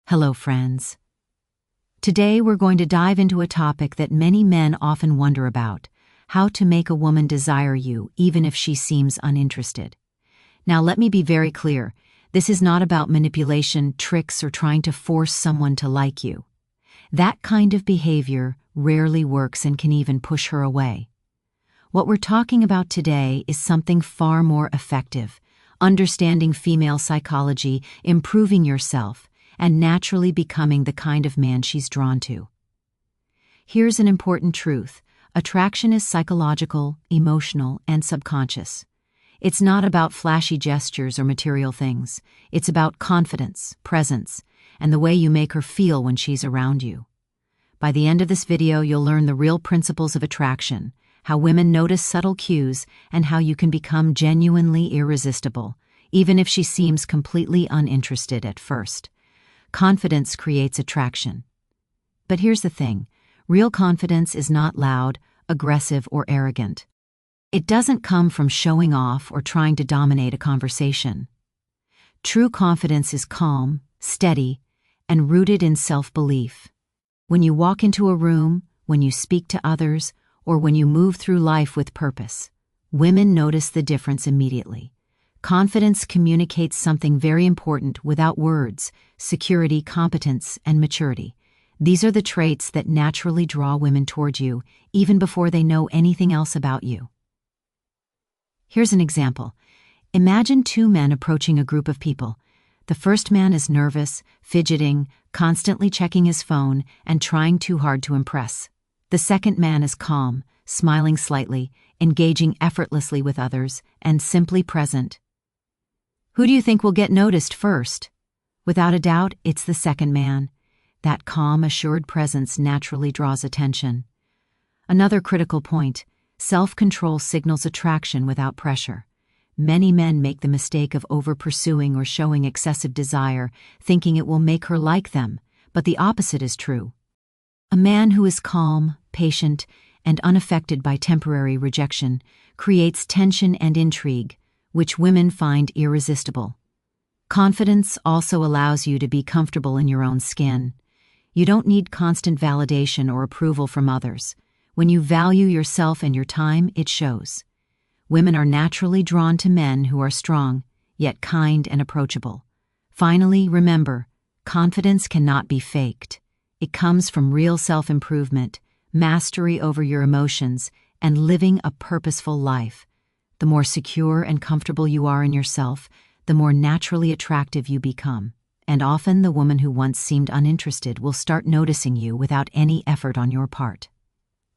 Hello, friends. Today we're going to dive into a topic that many men often wonder about: how to make a woman desire you even if she seems uninterested. Now, let me be very clear. This is not about manipulation, tricks, or trying to force someone to like you. That kind of behavior rarely works and can even push her away. What we're talking about today is something far more effective: understanding female psychology, improving yourself, and naturally becoming the kind of man she's drawn to. Here's an important truth: attraction is psychological, emotional, and subconscious. It's not about flashy gestures or material things. It's about confidence, presence, and the way you make her feel when she's around you. By the end of this video, you'll learn the real principles of attraction, how women notice subtle cues, and how you can become genuinely irresistible, even if she seems completely uninterested at first. Confidence creates attraction. But here's the thing: real confidence is not loud, aggressive, or arrogant. It doesn't come from showing off or trying to dominate a conversation. True confidence is calm, steady, and rooted in self-belief. When you walk into a room, when you speak to others, or when you move through life with purpose, women notice the difference immediately. Confidence communicates something very important without words: security, competence, and maturity. These are the traits that naturally draw women toward you, even before they know anything else about you. Here's an example. Imagine two men approaching a group of people. The first man is nervous, fidgeting, constantly checking his phone, and trying too hard to impress. The second man is calm, smiling slightly, engaging effortlessly with others, and simply present. Who do you think will get noticed first? Without a doubt, it's the second man. That calm, assured presence naturally draws attention. Another critical point: self-control signals attraction without pressure. Many men make the mistake of over-pursuing or showing excessive desire, thinking it will make her like them, but the opposite is true. A man who is calm, patient, and unaffected by temporary rejection creates tension and intrigue, which women find irresistible. Confidence also allows you to be comfortable in your own skin. You don't need constant validation or approval from others. When you value yourself and your time, it shows. Women are naturally drawn to men who are strong, yet kind and approachable. Finally, remember, confidence cannot be faked. It comes from real self-improvement, mastery over your emotions, and living a purposeful life. The more secure and comfortable you are in yourself, the more naturally attractive you become. And often the woman who once seemed uninterested will start noticing you without any effort on your part.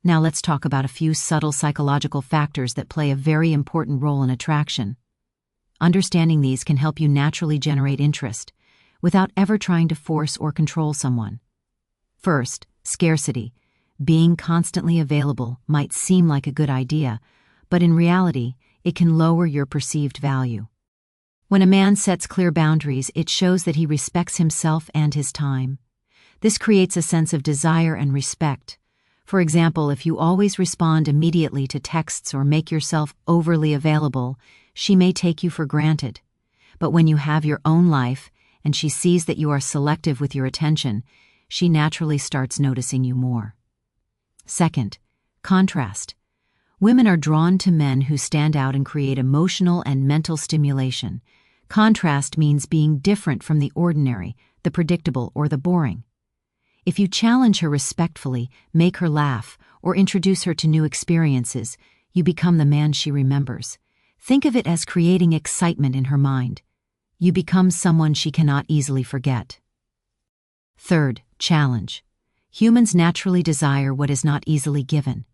Now let's talk about a few subtle psychological factors that play a very important role in attraction. Understanding these can help you naturally generate interest, without ever trying to force or control someone. First, scarcity. Being constantly available might seem like a good idea, but in reality, it can lower your perceived value. When a man sets clear boundaries, it shows that he respects himself and his time. This creates a sense of desire and respect. For example, if you always respond immediately to texts or make yourself overly available, she may take you for granted. But when you have your own life and she sees that you are selective with your attention, she naturally starts noticing you more. Second, contrast. Women are drawn to men who stand out and create emotional and mental stimulation. Contrast means being different from the ordinary, the predictable, or the boring. If you challenge her respectfully, make her laugh, or introduce her to new experiences, you become the man she remembers. Think of it as creating excitement in her mind. You become someone she cannot easily forget. Third, challenge. Humans naturally desire what is not easily given.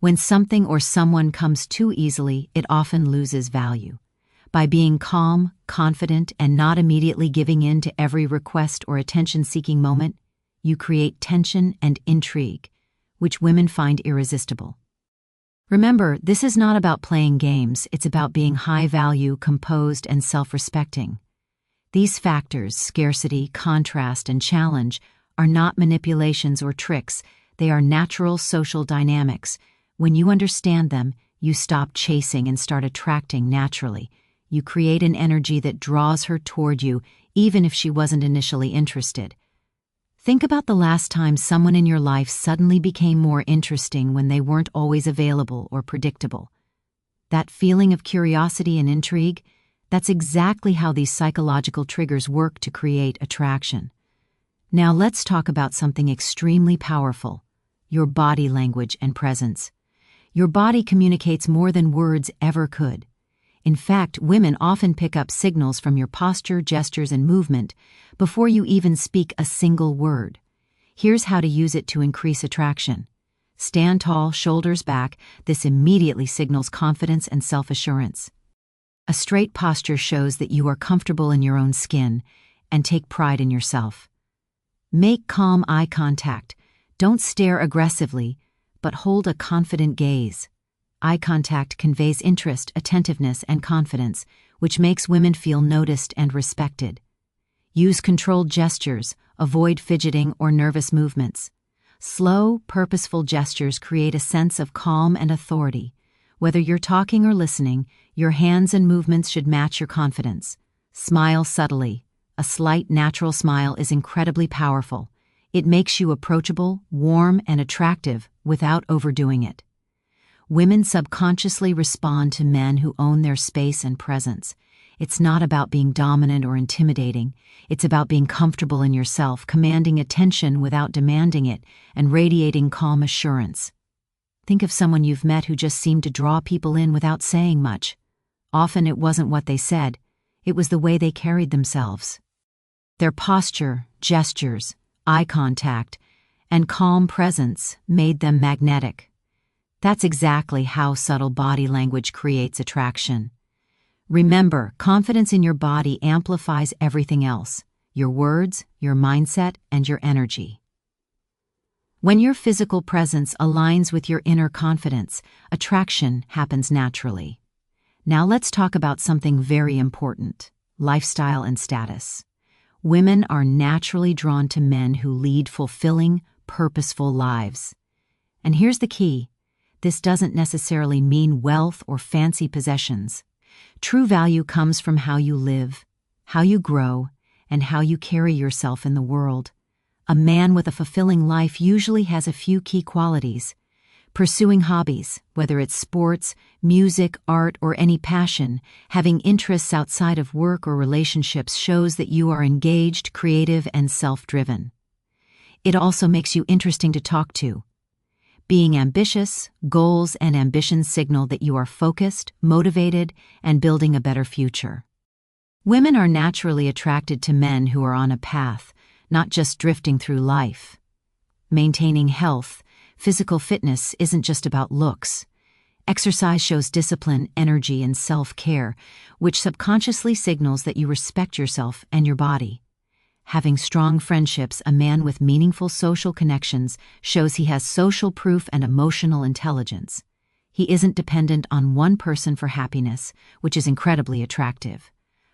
When something or someone comes too easily, it often loses value. By being calm, confident, and not immediately giving in to every request or attention-seeking moment, you create tension and intrigue, which women find irresistible. Remember, this is not about playing games. It's about being high-value, composed, and self-respecting. These factors, scarcity, contrast, and challenge, are not manipulations or tricks. They are natural social dynamics. When you understand them, you stop chasing and start attracting naturally. You create an energy that draws her toward you, even if she wasn't initially interested. Think about the last time someone in your life suddenly became more interesting when they weren't always available or predictable. That feeling of curiosity and intrigue, that's exactly how these psychological triggers work to create attraction. Now let's talk about something extremely powerful: your body language and presence. Your body communicates more than words ever could. In fact, women often pick up signals from your posture, gestures, and movement before you even speak a single word. Here's how to use it to increase attraction. Stand tall, shoulders back. This immediately signals confidence and self-assurance. A straight posture shows that you are comfortable in your own skin and take pride in yourself. Make calm eye contact. Don't stare aggressively, but hold a confident gaze. Eye contact conveys interest, attentiveness, and confidence, which makes women feel noticed and respected. Use controlled gestures, avoid fidgeting or nervous movements. Slow, purposeful gestures create a sense of calm and authority. Whether you're talking or listening, your hands and movements should match your confidence. Smile subtly. A slight, natural smile is incredibly powerful. It makes you approachable, warm, and attractive without overdoing it. Women subconsciously respond to men who own their space and presence. It's not about being dominant or intimidating. It's about being comfortable in yourself, commanding attention without demanding it, and radiating calm assurance. Think of someone you've met who just seemed to draw people in without saying much. Often it wasn't what they said, it was the way they carried themselves. Their posture, gestures, eye contact, and calm presence made them magnetic. That's exactly how subtle body language creates attraction. Remember, confidence in your body amplifies everything else: your words, your mindset, and your energy. When your physical presence aligns with your inner confidence, attraction happens naturally. Now let's talk about something very important: lifestyle and status. Women are naturally drawn to men who lead fulfilling, purposeful lives. And here's the key: this doesn't necessarily mean wealth or fancy possessions. True value comes from how you live, how you grow, and how you carry yourself in the world. A man with a fulfilling life usually has a few key qualities. Pursuing hobbies, whether it's sports, music, art, or any passion, having interests outside of work or relationships shows that you are engaged, creative, and self-driven. It also makes you interesting to talk to. Being ambitious, goals and ambitions signal that you are focused, motivated, and building a better future. Women are naturally attracted to men who are on a path, not just drifting through life. Maintaining health, physical fitness isn't just about looks. Exercise shows discipline, energy, and self-care, which subconsciously signals that you respect yourself and your body. Having strong friendships, a man with meaningful social connections, shows he has social proof and emotional intelligence. He isn't dependent on one person for happiness, which is incredibly attractive.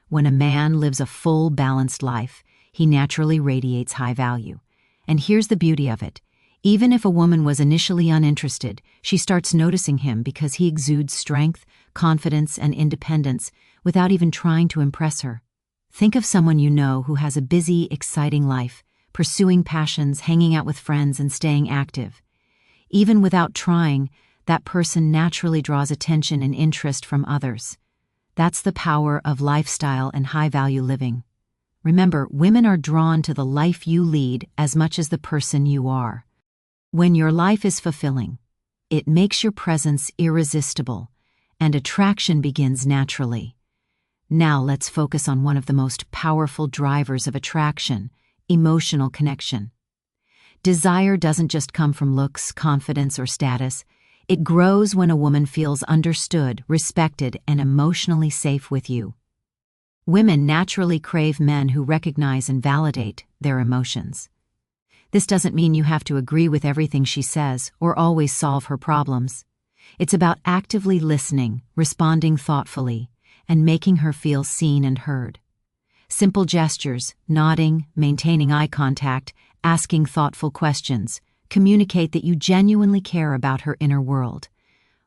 When a man lives a full, balanced life, he naturally radiates high value. And here's the beauty of it: even if a woman was initially uninterested, she starts noticing him because he exudes strength, confidence, and independence without even trying to impress her. Think of someone you know who has a busy, exciting life, pursuing passions, hanging out with friends, and staying active. Even without trying, that person naturally draws attention and interest from others. That's the power of lifestyle and high-value living. Remember, women are drawn to the life you lead as much as the person you are. When your life is fulfilling, it makes your presence irresistible, and attraction begins naturally. Now let's focus on one of the most powerful drivers of attraction: emotional connection. Desire doesn't just come from looks, confidence, or status. It grows when a woman feels understood, respected, and emotionally safe with you. Women naturally crave men who recognize and validate their emotions. This doesn't mean you have to agree with everything she says or always solve her problems. It's about actively listening, responding thoughtfully, and making her feel seen and heard. Simple gestures, nodding, maintaining eye contact, asking thoughtful questions, communicate that you genuinely care about her inner world.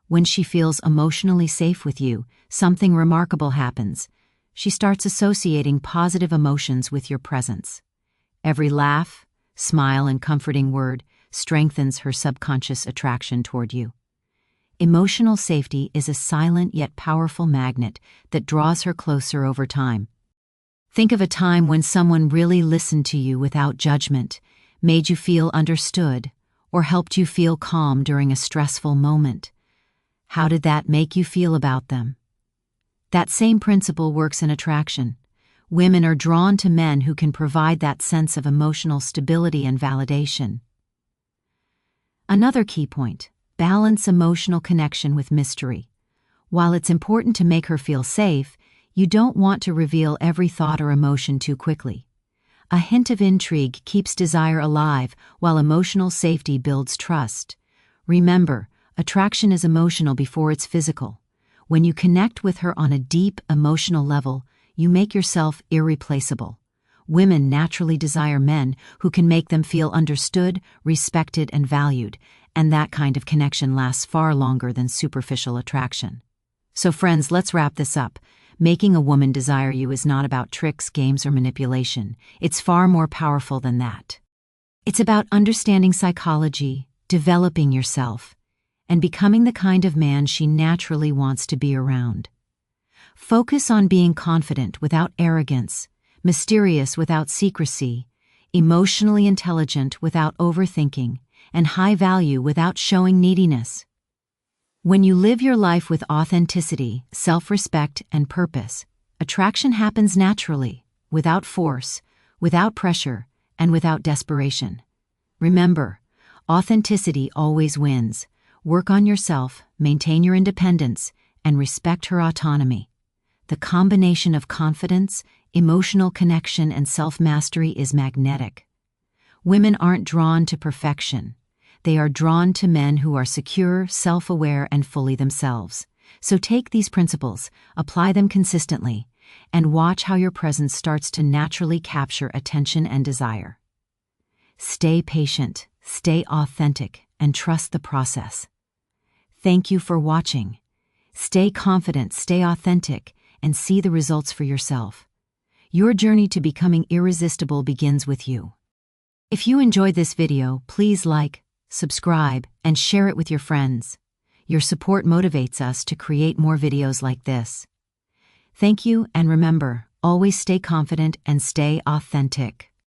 When she feels emotionally safe with you, something remarkable happens. She starts associating positive emotions with your presence. Every laugh, smile and comforting word strengthens her subconscious attraction toward you. Emotional safety is a silent yet powerful magnet that draws her closer over time. Think of a time when someone really listened to you without judgment, made you feel understood, or helped you feel calm during a stressful moment. How did that make you feel about them? That same principle works in attraction. Women are drawn to men who can provide that sense of emotional stability and validation. Another key point: balance emotional connection with mystery. While it's important to make her feel safe, you don't want to reveal every thought or emotion too quickly. A hint of intrigue keeps desire alive, while emotional safety builds trust. Remember, attraction is emotional before it's physical. When you connect with her on a deep emotional level, you make yourself irreplaceable. Women naturally desire men who can make them feel understood, respected, and valued, and that kind of connection lasts far longer than superficial attraction. So friends, let's wrap this up. Making a woman desire you is not about tricks, games, or manipulation. It's far more powerful than that. It's about understanding psychology, developing yourself, and becoming the kind of man she naturally wants to be around. Focus on being confident without arrogance, mysterious without secrecy, emotionally intelligent without overthinking, and high value without showing neediness. When you live your life with authenticity, self-respect, and purpose, attraction happens naturally, without force, without pressure, and without desperation. Remember, authenticity always wins. Work on yourself, maintain your independence, and respect her autonomy. The combination of confidence, emotional connection, and self-mastery is magnetic. Women aren't drawn to perfection. They are drawn to men who are secure, self-aware, and fully themselves. So take these principles, apply them consistently, and watch how your presence starts to naturally capture attention and desire. Stay patient, stay authentic, and trust the process. Thank you for watching. Stay confident, stay authentic, and see the results for yourself. Your journey to becoming irresistible begins with you. If you enjoyed this video, please like, subscribe, and share it with your friends. Your support motivates us to create more videos like this. Thank you, and remember, always stay confident and stay authentic.